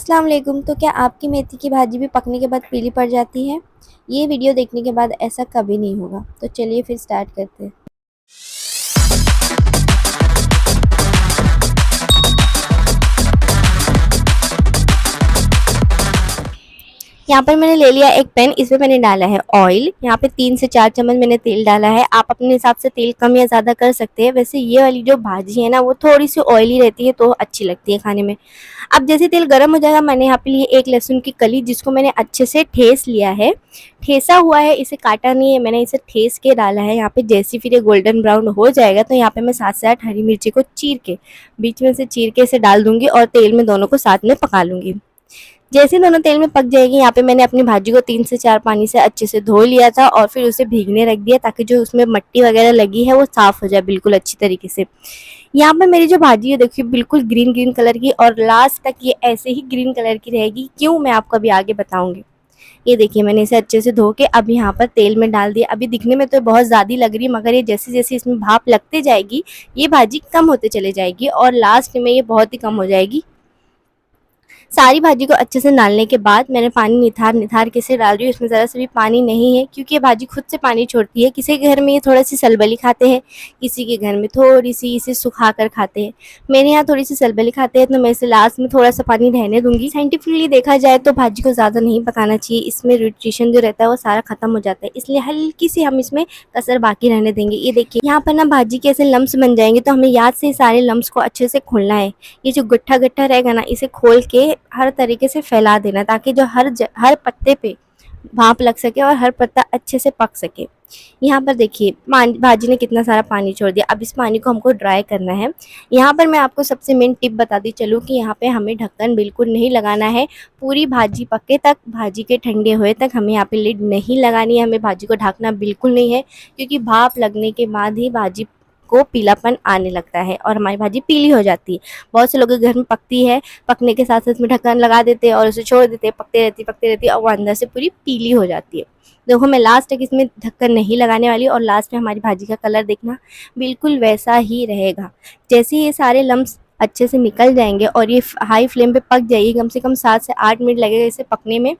अस्सलाम वालेकुम। तो क्या आपकी मेथी की भाजी भी पकने के बाद पीली पड़ जाती है? ये वीडियो देखने के बाद ऐसा कभी नहीं होगा। तो चलिए फिर स्टार्ट करते हैं। यहाँ पर मैंने ले लिया एक पैन, इसमें मैंने डाला है ऑयल। यहाँ पे 3 से 4 चम्मच मैंने तेल डाला है। आप अपने हिसाब से तेल कम या ज़्यादा कर सकते हैं। वैसे ये वाली जो भाजी है ना, वो थोड़ी सी ऑयली रहती है तो अच्छी लगती है खाने में। अब जैसे तेल गर्म हो जाएगा, मैंने यहाँ पे लिए एक लहसुन की कली, जिसको मैंने अच्छे से ठेस लिया है। ठेसा हुआ है, इसे काटा नहीं है, मैंने इसे ठेस के डाला है। यहाँ पे जैसे फिर ये गोल्डन ब्राउन हो जाएगा तो यहाँ पे मैं 7 से 8 हरी मिर्ची को चीर के, बीच में से चीर के इसे डाल दूंगी और तेल में दोनों को साथ में पका लूंगी। जैसे दोनों तेल में पक जाएगी, यहाँ पे मैंने अपनी भाजी को 3 से 4 पानी से अच्छे से धो लिया था और फिर उसे भीगने रख दिया, ताकि जो उसमें मिट्टी वगैरह लगी है वो साफ़ हो जाए बिल्कुल अच्छी तरीके से। यहाँ पे मेरी जो भाजी है देखिए, बिल्कुल ग्रीन ग्रीन कलर की, और लास्ट तक ये ऐसे ही ग्रीन कलर की रहेगी। क्यों, मैं आपको अभी आगे बताऊंगी। ये देखिए, मैंने इसे अच्छे से धो के अब यहाँ पर तेल में डाल दिया। अभी दिखने में तो बहुत ज़्यादा लग रही है, मगर ये जैसे जैसे इसमें भाप लगते जाएगी, ये भाजी कम होते चले जाएगी और लास्ट में ये बहुत ही कम हो जाएगी। सारी भाजी को अच्छे से डालने के बाद मैंने पानी निथार निथार के इसे डाल रही हूँ। इसमें ज़रा सा भी पानी नहीं है, क्योंकि ये भाजी खुद से पानी छोड़ती है। किसी के घर में ये थोड़ा सी सलबली खाते हैं, किसी के घर में थोड़ी सी इसे सुखा कर खाते हैं। मेरे यहाँ थोड़ी सी सलबली खाते हैं, तो मैं इसे लास्ट में थोड़ा सा पानी रहने दूंगी। साइंटिफिकली देखा जाए तो भाजी को ज़्यादा नहीं पकाना चाहिए, इसमें न्यूट्रिशन जो रहता है वो सारा खत्म हो जाता है, इसलिए हल्की सी हम इसमें कसर बाकी रहने देंगे। ये देखिए, यहाँ पर ना भाजी के ऐसे लम्स बन जाएंगे, तो हमें याद से सारे लम्स को अच्छे से खोलना है। ये जो गट्ठा गट्ठा रहेगा ना, इसे खोल के हर तरीके से फैला देना, ताकि जो हर पत्ते पे भाप लग सके और हर पत्ता अच्छे से पक सके। यहाँ पर देखिए, भाजी ने कितना सारा पानी छोड़ दिया। अब इस पानी को हमको ड्राई करना है। यहाँ पर मैं आपको सबसे मेन टिप बताती चलूँ कि यहाँ पे हमें ढक्कन बिल्कुल नहीं लगाना है। पूरी भाजी पके तक, भाजी के ठंडे हुए तक हमें यहाँ पे लिड नहीं लगानी है। हमें भाजी को ढकना बिल्कुल नहीं है, क्योंकि भाप लगने के बाद ही भाजी को पीलापन आने लगता है और हमारी भाजी पीली हो जाती है। बहुत से लोगों के घर में पकती है, पकने के साथ साथ में ढक्कन लगा देते हैं और उसे छोड़ देते हैं, पकते रहती है और वो अंदर से पूरी पीली हो जाती है। देखो, मैं लास्ट तक इसमें ढक्कन नहीं लगाने वाली, और लास्ट में हमारी भाजी का कलर देखना बिल्कुल वैसा ही रहेगा। जैसे ही ये सारे लम्स अच्छे से निकल जाएंगे और ये हाई फ्लेम पे पक जाएगी, कम से कम 7 से 8 मिनट लगेगा इसे पकने में।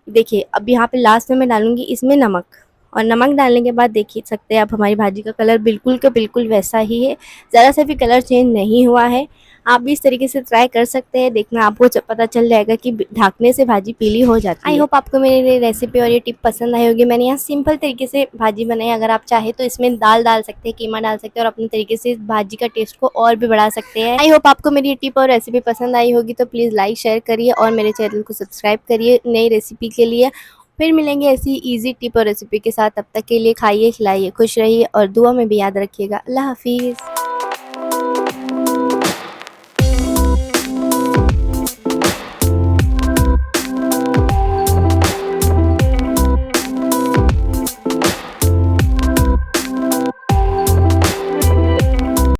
देखिए, अब यहाँ पे लास्ट में मैं डालूंगी इसमें नमक, और नमक डालने के बाद देख सकते हैं आप, हमारी भाजी का कलर बिल्कुल का बिल्कुल वैसा ही है, ज़रा सा भी कलर चेंज नहीं हुआ है। आप भी इस तरीके से ट्राई कर सकते हैं, देखना आपको पता चल जाएगा कि ढकने से भाजी पीली हो जाती है। आई होप आपको मेरी रेसिपी और ये टिप पसंद आई होगी। मैंने यहाँ सिंपल तरीके से भाजी बनाई। अगर आप चाहे तो इसमें दाल डाल सकते हैं, कीमा डाल सकते हैं और अपने तरीके से इस भाजी का टेस्ट को और भी बढ़ा सकते हैं। आई होप आपको मेरी ये टिप और रेसिपी पसंद आई होगी, तो प्लीज़ लाइक शेयर करिए और मेरे चैनल को सब्सक्राइब करिए नई रेसिपी के लिए। फिर मिलेंगे ऐसी इजी टिप और रेसिपी के साथ। तब तक के लिए खाइए, खिलाइए, खुश रहिए और दुआ में भी याद रखिएगा। अल्लाह हाफिज़।